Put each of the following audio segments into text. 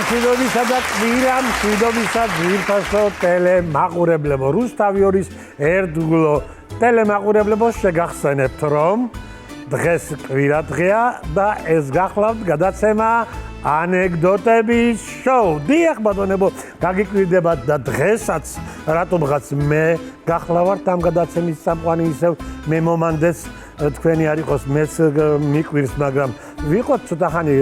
მშვიდობისა და კვირა მშვიდობისა ძვირფასო ტელემაყურებლებო რუსთავიორის ერთგულო ტელემაყურებლებო შეგახსენებთ რომ დღეს კვირა დღეა და ეს გახლავთ გადაცემა ანეკდოტების შოუ. დიახ ბატონებო, გაგიკვირდებათ და დღესაც რატომღაც მე გახლავართ ამ გადაცემის სამყარო ისევ მე მომანდეს თქვენი არ იყოს მეც მიკვირს, მაგრამ ვიყოთ ცოტა ხანი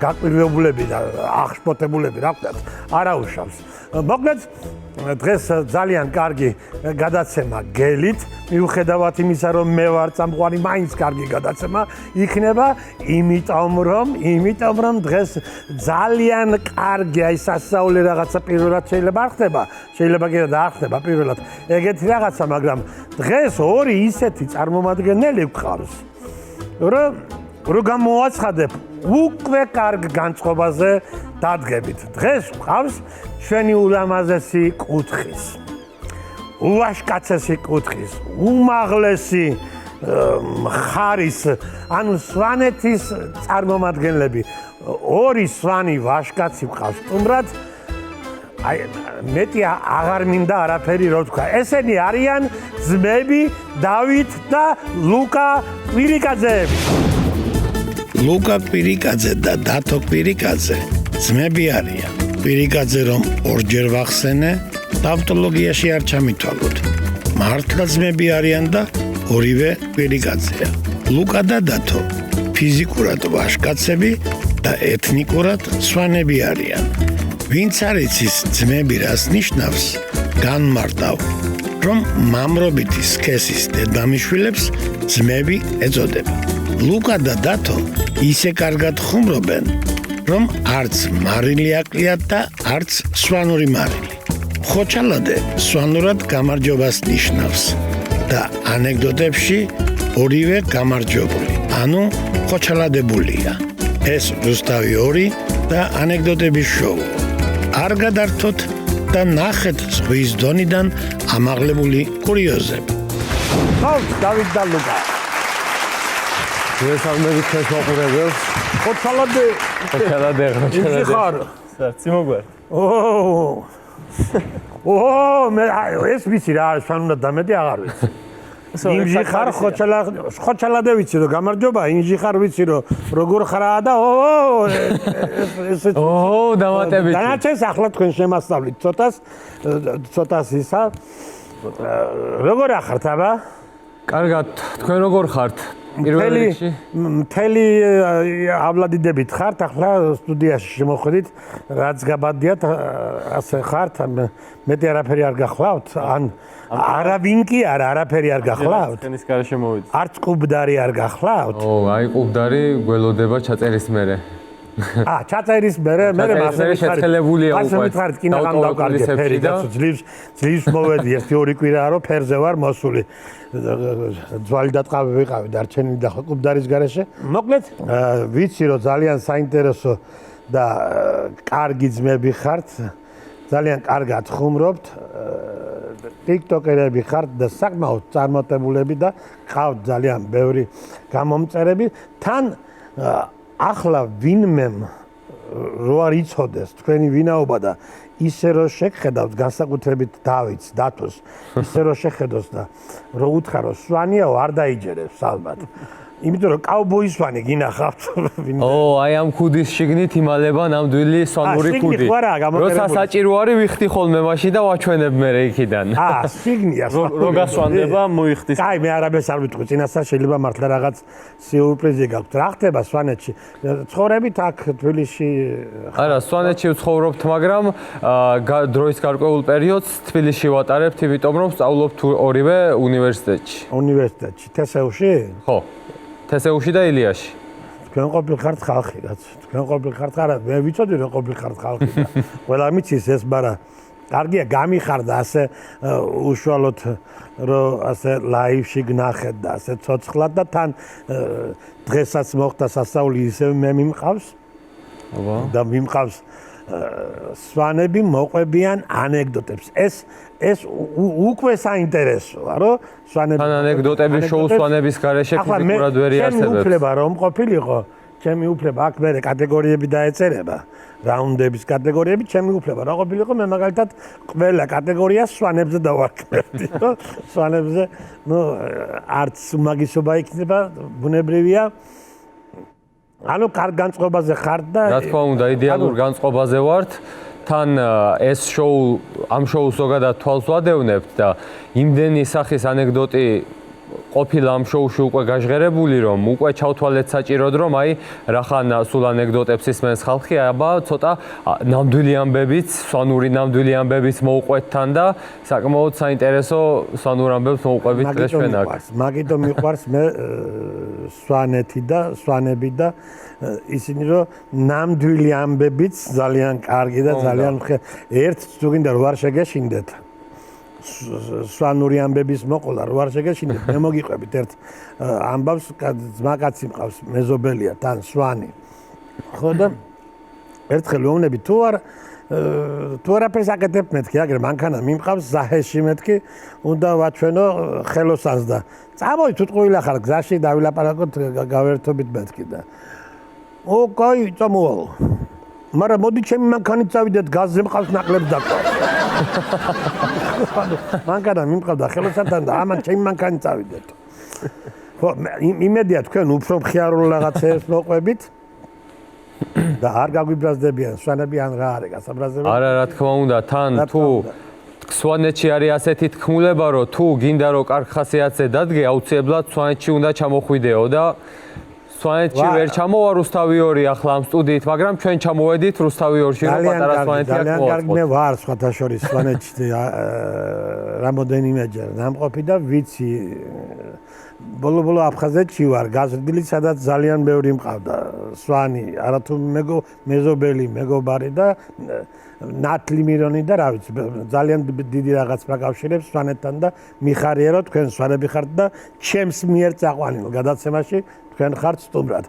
გაკვირვებულები და აღშფოთებულები, რა ვთქვათ, არაუშავს. მოკლედ დღეს ძალიან კარგი გადაცემა გელით, მიუხედავად იმისა, რომ მე ვარ წამყვანი, მაინც კარგი გადაცემა იქნება, იმიტომ რომ დღეს ძალიან კარგი აი სასწაული რაღაცა პირველად შეიძლება არ ხდება, შეიძლება კი და არ ხდება პირველად ეგეთი რაღაცა, მაგრამ დღეს ორი ისეთი წარმომადგენელი გვყავს, რომ გამოაცხადებ უკვე კარგ განწყობაზე დადგებით. დღეს გვყავს ჩვენი ულამაზესი კუთხის, უაშკაცესი კუთხის, უმაღლესი მხარის, ანუ სვანეთის წარმომადგენლები. ორი სვანი ვაშკაცი გვყავს სტუმრად. აი მეტი აღარ მინდა არაფერი რო თქვა. ესენი არიან ძმები დავით და ლუკა კვირიკაძეები. ლუკა კვირიკაძე და დათო კვირიკაძე ძმები არიან. კვირიკაძე რომ ორჯერ ვახსენე, ტავტოლოგიაში არ ჩამითვალოთ. მართლა ძმები არიან და ორივე კვირიკაძეა. ლუკა და დათო ფიზიკურად ვაშკაცები და ეთნიკურად სვანები არიან. ვინც არ იცის ძმები რას ნიშნავს, განმარტავ, რომ მამრობითი სქესის დედმამიშვილებს ძმები ეწოდება. ლუკა და დათო ისე კარგად ხუმრობენ, რომ არც მარილი აკლიათ და არც სვანური მარილი. ხოჩალადე სვანურად გამარჯვებას ნიშნავს და ანეკდოტებში ორივე გამარჯვებული, ანუ ხოჩალადებულია. ეს რუსთავი 2 და ანეკდოტების შოუ. არ გადართოთ და ნახეთ ზღვის დონიდან ამაღლებული კურიოზები. ხავთ დავით და ლუკა. გესალმებით ჩვენს მაყურებელს. ხოჩალადე. ისი ხარ? საცი მოგვარ. მე ეს ვიცი რა, სანუნა დამეტი აღარ ვიცი. ინჟი ხარ ხოჩალადე ვიცი რომ გამარჯობა, ინჟი ხარ ვიცი რომ როგორ ხარაა და დამატებით. დანარჩენს ახლა თქვენ შემასწავლით ცოტას ისა. როგორ ახართ აბა? კარგად, თქვენ როგორ ხართ? პირველ რიგში მთელი ავლადიდებით ხართ, ახლა სტუდიაში შემოხვედით, რაც გაბადიათ, ასე ხართ, მეტი არაფერი არ გახლავთ, ან არავინ კი არაფერი არ გახლავთ? თქვენის გარეშე მოვიდეთ. არც ყუბდარი არ გახლავთ? აი ყუბდარი გველოდება ჩაწერის მერე. ჩაწერის მერე შეწყელებულია უკვე. ასე მითხარით, კინაღამ დავკარგე ფერი და ძლივს მოვედი, ერთი ორი კვირაა რომ ფერზე ვარ მოსული. ძვალი დატყავი ვიყავი დარჩენილი და ყუბდარის გარეშე. მოკლედ, ვიცი რომ ძალიან საინტერესო და კარგი ძმები ხართ, ძალიან კარგად ხუმრობთ, ტიკტოკერები ხართ და საკმაოდ წარმატებულები და ყავთ ძალიან ბევრი გამომწერები. თან ახლა ვინმემ რო არ იცოდეს თქვენი ვინაობა და ისე რო შეგხედავთ განსაკუთრებით დავითს, დათოს, ისე რო შეხედოს და რო უთხრა სვანიაო არ დაიჯერებს ალბათ. იმიტომ რომ კაუბოის სვანი გინახავთ. აი ამ ქუდის შიგნით იმალება ნამდვილი სვანური ქუდი. როცა საჭირო არის ვიხდი ხოლმე მაშინ და ვაჩვენებ მე იქიდან. შიგნია. რო გასვანდება მოიხდის. აი მე არაბეს არ ვიტყვი, წინასწარ შეიძლება მართლა რაღაც სიურპრიზი გაქვთ. რა ხდება სვანეთში? ცხოვრებით აქ თბილისში? არა, სვანეთში ვცხოვრობთ, მაგრამ დროის გარკვეულ პერიოდს თბილისში ვატარებთ, იმიტომ რომ სწავლობთ ორივე უნივერსიტეტში. უნივერსიტეტში, თესეუში? ხო. თესეუში და ილიაში. თქვენ ყოფილხართ ხალხი, რაც. თქვენ ყოფილხართ ხარ, მე ვიცოდი რომ ყოფილხართ ხალხი. ყველა მიცის ეს, მაგრამ კარგია გამიხარდა ასე უშუალოდ რომ ასე ლაივში გნახეთ და ასე ცოცხლად და თან დღესაც მოხდა სასწაული ისევ მე მიმყავს. და მიმყავს სვანები მოყვებიან ანეკდოტებს. ეს უკვე საინტერესოა, რომ სვანები ანეკდოტების შოუ სვანების გარეშე ფიზიკურად ვერ იარსებებს. შენ უფლება რომ ყოფილიყო ჩემი უფლება აქ მე კატეგორიები დაეწერება. რაუნდების კატეგორიები ჩემი უფლება. რა ყოფილიყო მე მაგალითად ყველა კატეგორიას სვანებზე დავარქმევდი. სვანებზე, არც მაგისობა იქნება, ბუნებრივია. ანუ კარგ განწყობაზე ხარ და რა თქმა უნდა, იდეალურ განწყობაზე ვართ. თან ეს შოუ, ამ შოუს ზოგადად თვალს ვადევნებთ და იმდენი სახის ანეკდოტი ყოფილა ამ შოუში უკვე გაჟღერებული, რომ უკვე ჩავთვალეთ საჭიროდ, რომ აი რახან სულ ანეკდოტებს ისმენს ხალხი, აბა ცოტა ნამდვილი ამბებიც, სვანური ნამდვილი ამბებიც მოუყვეთ თან და საკმაოდ საინტერესო სვანურ ამბებს მოუყვებით დღეს ჩვენ აქ. მაგიტომ მიყვარს მე სვანეთი და სვანები და ისინი რომ ნამდვილი ამბებიც ძალიან კარგი და ძალიან ერთ თუ გინდა რომ არ შეგეშინდეთ სვანური ამბების მოყოლა რო არ შეგეშინდეთ მე მოგიყვებით ერთ ამბავს ძმაკაცი მყავს მეზობელია თან სვანი ხო და ერთხელ ვეუბნები თუ არაფერს აკეთებ მეთქი აგერ მანქანა მიმყავს ზაჰეში მეთქი უნდა ვაჩვენო ხელოსანს და წამოი თუ ტყუილა ხარ გზაში დავილაპარაკოთ გავერთობით მეთქი და კაი წამოვალ მაგრამ მოდი ჩემი მანქანით წავიდეთ გაზზე მყავს ნაკლებს დაკვა მანქანა მიმყავდა ხელოსანთან და ამან ჩემი მანქანით წავიდეთ ხო იმედია თქვენ უფრო მხიარულ რაღაცებს მოყვებით და არ გაგვიბრაზდებიან სვანები ან რა არის გასაბრაზებელი არა რა თქმა უნდა თან თუ სვანეთში არის ასეთი თქმულება რომ თუ გინდა რომ კარგ ხასიათზე დადგე აუცილებლად სვანეთში უნდა ჩამოხვიდეო და სვანეთში ვერ ჩამოვა რუსთავი 2 ახლა ამ სტუდიით მაგრამ ჩვენ ჩამოვედით რუსთავი 2-ში რომ პატარა სვანეთი აქ ძალიან კარგი მე ვარ სხვათა შორის სვანეთში რამოდენიმეჯერ ნამყოფი და ვიცი ბოლო აფხაზეთში ვარ გაზრდილი სადაც ძალიან ბევრი მყავდა სვანი არათუ მეზობელი მეგობარი და ნათლი მირონი და რა ვიცი ძალიან დიდი რაღაც მაკავშირებს სვანეთთან და მიხარია რომ თქვენ სვანები ხართ და ჩემს მიერ წაყვანილ გადაცემაში თქვენ ხართ სტუმრად